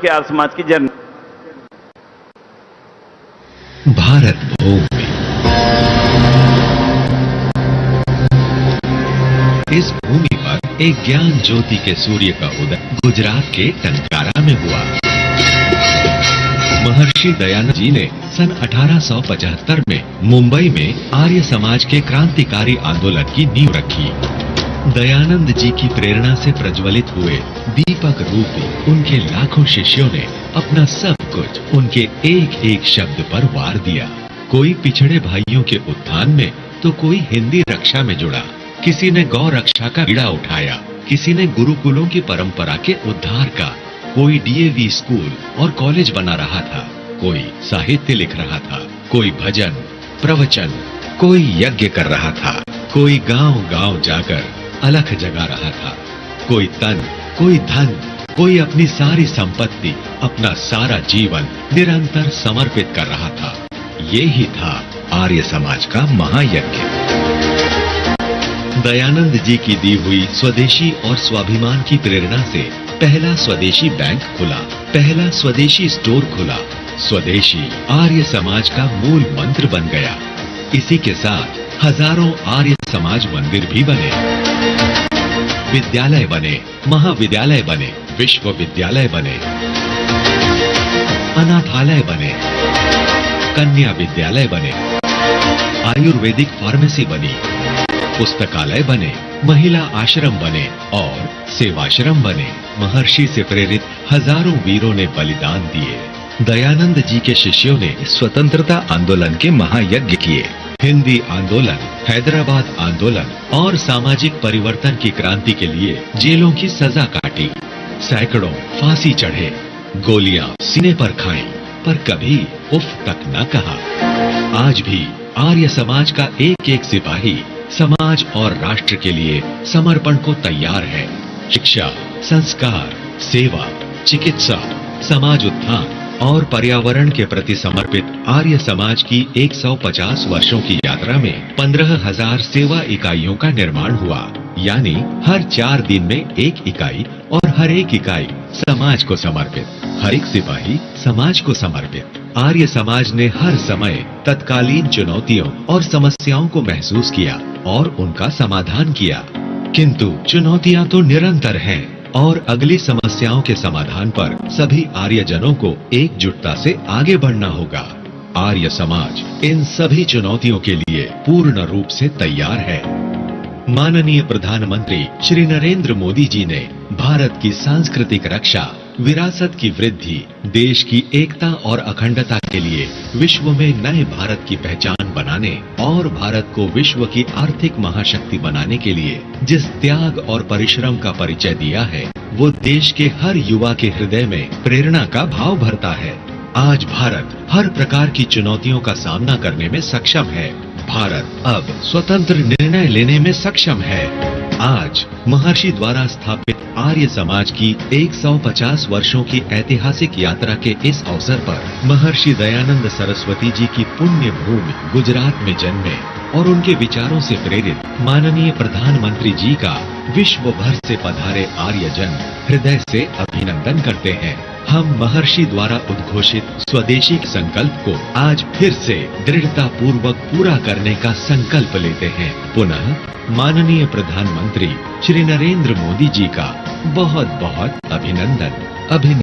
के आर्य समाज की जर्नी। भारत भूमि, इस भूमि पर एक ज्ञान ज्योति के सूर्य का उदय गुजरात के टंकारा में हुआ। महर्षि दयानंद जी ने सन 1875 में मुंबई में आर्य समाज के क्रांतिकारी आंदोलन की नींव रखी। दयानंद जी की प्रेरणा से प्रज्वलित हुए दीपक रूपी उनके लाखों शिष्यों ने अपना सब कुछ उनके एक एक शब्द पर वार दिया। कोई पिछड़े भाइयों के उत्थान में तो कोई हिंदी रक्षा में जुड़ा, किसी ने गौ रक्षा का बीड़ा उठाया, किसी ने गुरुकुलों की परंपरा के उद्धार का, कोई डीएवी स्कूल और कॉलेज बना रहा था, कोई साहित्य लिख रहा था, कोई भजन प्रवचन, कोई यज्ञ कर रहा था, कोई गांव-गांव जाकर अलख जगा रहा था, कोई तन, कोई धन, कोई अपनी सारी संपत्ति, अपना सारा जीवन निरंतर समर्पित कर रहा था। ये ही था आर्य समाज का महायज्ञ। दयानंद जी की दी हुई स्वदेशी और स्वाभिमान की प्रेरणा से पहला स्वदेशी बैंक खुला, पहला स्वदेशी स्टोर खुला। स्वदेशी आर्य समाज का मूल मंत्र बन गया। इसी के साथ हजारों आर्य समाज मंदिर भी बने, विद्यालय बने, महाविद्यालय बने, विश्वविद्यालय बने, अनाथालय बने, कन्या विद्यालय बने, आयुर्वेदिक फार्मेसी बनी, पुस्तकालय बने, महिला आश्रम बने और सेवाश्रम बने। महर्षि से प्रेरित हजारों वीरों ने बलिदान दिए। दयानंद जी के शिष्यों ने स्वतंत्रता आंदोलन के महायज्ञ किए। हिंदी आंदोलन, हैदराबाद आंदोलन और सामाजिक परिवर्तन की क्रांति के लिए जेलों की सजा काटी। सैकड़ों फांसी चढ़े, गोलियां सीने पर खाई, पर कभी उफ तक न कहा। आज भी आर्य समाज का एक एक सिपाही समाज और राष्ट्र के लिए समर्पण को तैयार है। शिक्षा, संस्कार, सेवा, चिकित्सा, समाज उत्थान और पर्यावरण के प्रति समर्पित आर्य समाज की 150 वर्षों की यात्रा में 15,000 सेवा इकाइयों का निर्माण हुआ। यानी हर 4 दिन में एक इकाई और हर एक इकाई समाज को समर्पित, हर एक सिपाही समाज को समर्पित। आर्य समाज ने हर समय तत्कालीन चुनौतियों और समस्याओं को महसूस किया और उनका समाधान किया। किंतु चुनौतियां तो निरंतर हैं और अगली समस्याओं के समाधान पर सभी आर्यजनों को एकजुटता से आगे बढ़ना होगा। आर्य समाज इन सभी चुनौतियों के लिए पूर्ण रूप से तैयार है। माननीय प्रधानमंत्री श्री नरेंद्र मोदी जी ने भारत की सांस्कृतिक रक्षा, विरासत की वृद्धि, देश की एकता और अखंडता के लिए विश्व में नए भारत की पहचान बनाने और भारत को विश्व की आर्थिक महाशक्ति बनाने के लिए जिस त्याग और परिश्रम का परिचय दिया है, वो देश के हर युवा के हृदय में प्रेरणा का भाव भरता है। आज भारत हर प्रकार की चुनौतियों का सामना करने में सक्षम है। भारत अब स्वतंत्र निर्णय लेने में सक्षम है। आज महर्षि द्वारा स्थापित आर्य समाज की 150 वर्षों की ऐतिहासिक यात्रा के इस अवसर पर महर्षि दयानंद सरस्वती जी की पुण्य भूमि गुजरात में जन्मे और उनके विचारों से प्रेरित माननीय प्रधानमंत्री जी का विश्व भर से पधारे आर्यजन हृदय से अभिनंदन करते हैं। हम महर्षि द्वारा उद्घोषित स्वदेशी संकल्प को आज फिर से दृढ़ता पूर्वक पूरा करने का संकल्प लेते हैं। पुनः माननीय प्रधानमंत्री श्री नरेंद्र मोदी जी का बहुत बहुत अभिनंदन।